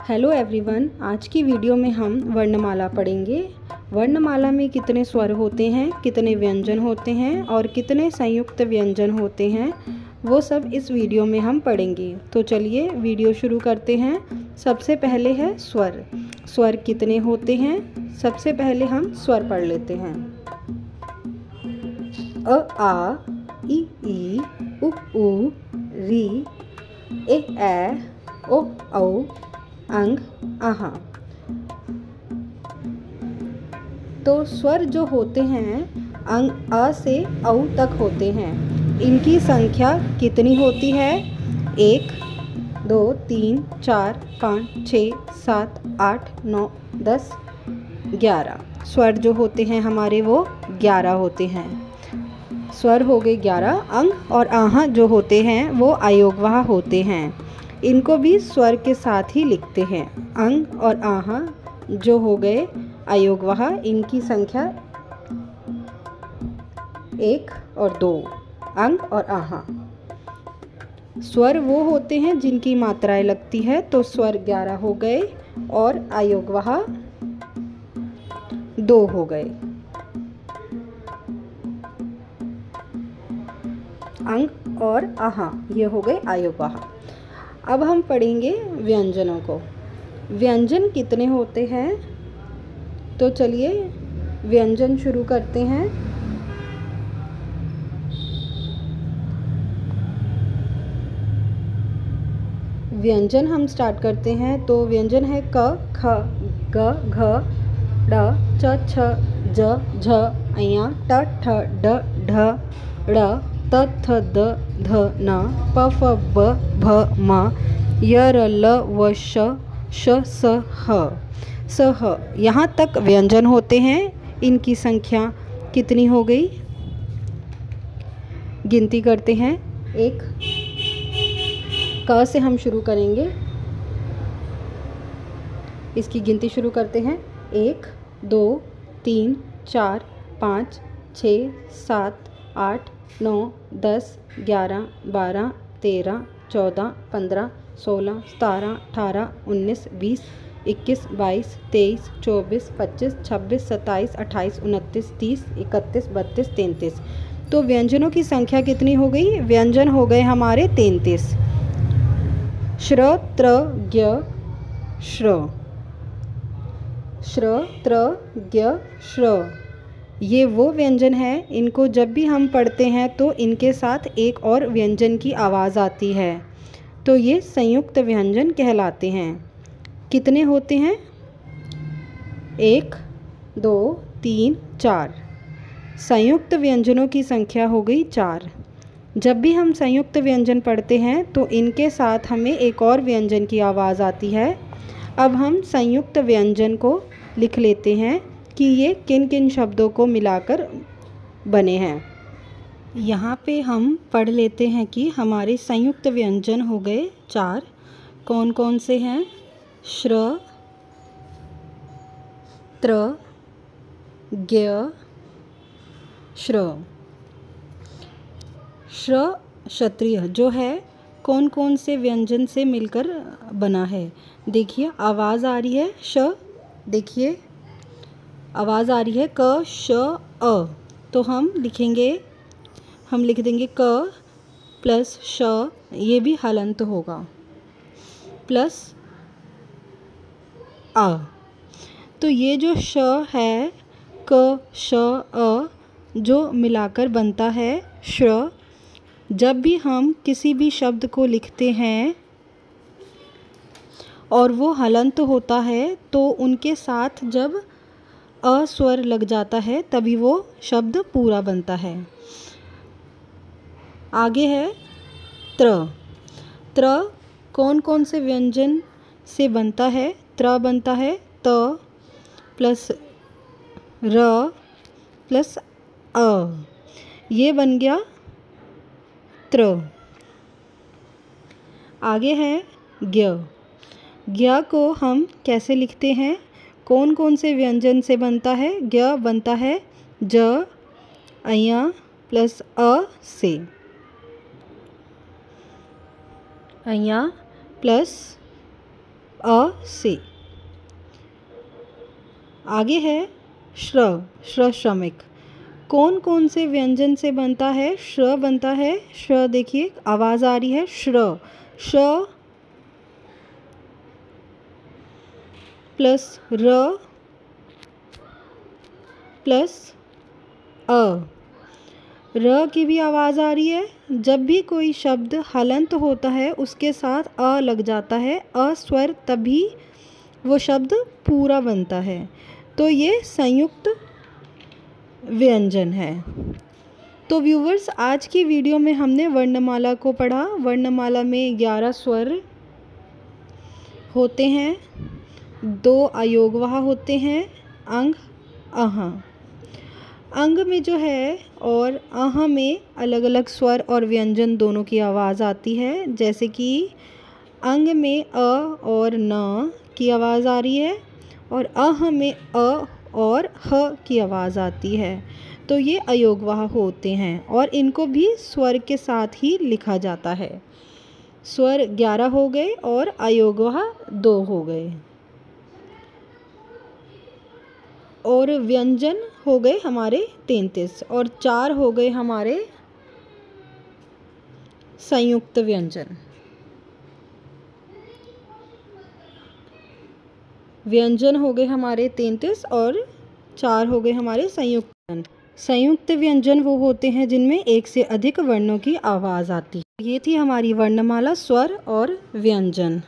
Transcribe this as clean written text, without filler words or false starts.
Hello everyone, आज की video में हम वर्णमाला पढ़ेंगे। वर्णमाला में कितने स्वर होते हैं, कितने व्यंजन होते हैं और कितने संयुक्त व्यंजन होते हैं, वो सब इस वीडियो में हम पढ़ेंगे। तो चलिए वीडियो शुरू करते हैं। सबसे पहले है स्वर। स्वर कितने होते हैं? सबसे पहले हम स्वर पढ़ लेते हैं। अ आ इ ई उ ऊ री ए ऐ ओ औ अंग आहा। तो स्वर जो होते हैं अंग अ से औ तक होते हैं। इनकी संख्या कितनी होती है? 1 2 3 4 5 6 7 8 9 10 11। स्वर जो होते हैं हमारे वो 11 होते हैं। स्वर हो गए 11। अंग और आहा जो होते हैं वो अयोगवाह होते हैं। इनको भी स्वर के साथ ही लिखते हैं। अंग और आहा जो हो गए अयोगवाह, इनकी संख्या 1 और 2। अंग और आहा। स्वर वो होते हैं जिनकी मात्राएं लगती है, तो स्वर 11 हो गए और अयोगवाह 2 हो गए। अंग और आहा ये हो गए अयोगवाह। अब हम पढ़ेंगे व्यंजनों को। व्यंजन कितने होते हैं? तो चलिए व्यंजन शुरू करते हैं। व्यंजन हम स्टार्ट करते हैं। तो व्यंजन है क ख ग घ ड़ च छ ज झ अ ट ठ ड ढ ड़ त थ द ध न प फ ब भ म य र ल व श श स ह स ह। यहाँ तक व्यंजन होते हैं। इनकी संख्या कितनी हो गई? गिनती करते हैं। एक क से हम शुरू करेंगे। इसकी गिनती शुरू करते हैं। 1 2 3 4 5 6 7 8 9 10 11 12 13 14 15 16 17 18 19 20 21 22 23 24 25 26 27 28 29 30 31 32 33। तो व्यंजनों की संख्या कितनी हो गई? व्यंजन हो गए हमारे 33। श्र त्र ज्ञ श्र, श्र त्र ज्ञ श्र, ये वो व्यंजन है। इनको जब भी हम पढ़ते हैं तो इनके साथ एक और व्यंजन की आवाज़ आती है, तो ये संयुक्त व्यंजन कहलाते हैं। कितने होते हैं? 1 2 3 4। संयुक्त व्यंजनों की संख्या हो गई 4। जब भी हम संयुक्त व्यंजन पढ़ते हैं तो इनके साथ हमें एक और व्यंजन की आवाज़ आती है। अब हम संयुक्त व्यंजन को लिख लेते हैं कि ये किन किन शब्दों को मिलाकर बने हैं। यहाँ पे हम पढ़ लेते हैं कि हमारे संयुक्त व्यंजन हो गए 4। कौन कौन से हैं? श्र त्र ज्ञ श्र। श्र क्षत्रिय जो है कौन कौन से व्यंजन से मिलकर बना है? देखिए आवाज़ आ रही है श, देखिए आवाज़ आ रही है क श अ, तो हम लिख देंगे क प्लस श, ये भी हलंत होगा, प्लस आ। तो ये जो श है क श अ जो मिलाकर बनता है श्र। जब भी हम किसी भी शब्द को लिखते हैं और वो हलंत होता है तो उनके साथ जब अ स्वर लग जाता है तभी वो शब्द पूरा बनता है। आगे है त्र। त्र कौन कौन से व्यंजन से बनता है? त्र बनता है त प्लस र प्लस अ, ये बन गया त्र। आगे है ज्ञ। ज्ञ को हम कैसे लिखते हैं? कौन कौन से व्यंजन से बनता है? ज्ञ बनता है ज अ प्लस अ से, अ प्लस अ से। आगे है श्र, श्र श्रमिक। कौन कौन से व्यंजन से बनता है? श्र बनता है। श्र देखिए आवाज़ आ रही है श्र, श प्लस र प्लस अ। र की भी आवाज़ आ रही है। जब भी कोई शब्द हलंत होता है उसके साथ अ लग जाता है, अ स्वर, तभी वो शब्द पूरा बनता है। तो ये संयुक्त व्यंजन है। तो व्यूवर्स, आज की वीडियो में हमने वर्णमाला को पढ़ा। वर्णमाला में 11 स्वर होते हैं, 2 अयोगवाह होते हैं, अंग, अह। अंग में जो है और अह में अलग अलग स्वर और व्यंजन दोनों की आवाज़ आती है। जैसे कि अंग में अ और न की आवाज़ आ रही है और अह में अ और ह की आवाज़ आती है। तो ये अयोगवाह होते हैं और इनको भी स्वर के साथ ही लिखा जाता है। स्वर 11 हो गए और अयोगवाह 2 हो गए। और व्यंजन हो गए हमारे 33 और 4 हो गए हमारे संयुक्त व्यंजन। व्यंजन हो गए हमारे 33 और 4 हो गए हमारे संयुक्त व्यंजन। संयुक्त व्यंजन वो होते हैं जिनमें एक से अधिक वर्णों की आवाज़ आती है। ये थी हमारी वर्णमाला, स्वर और व्यंजन।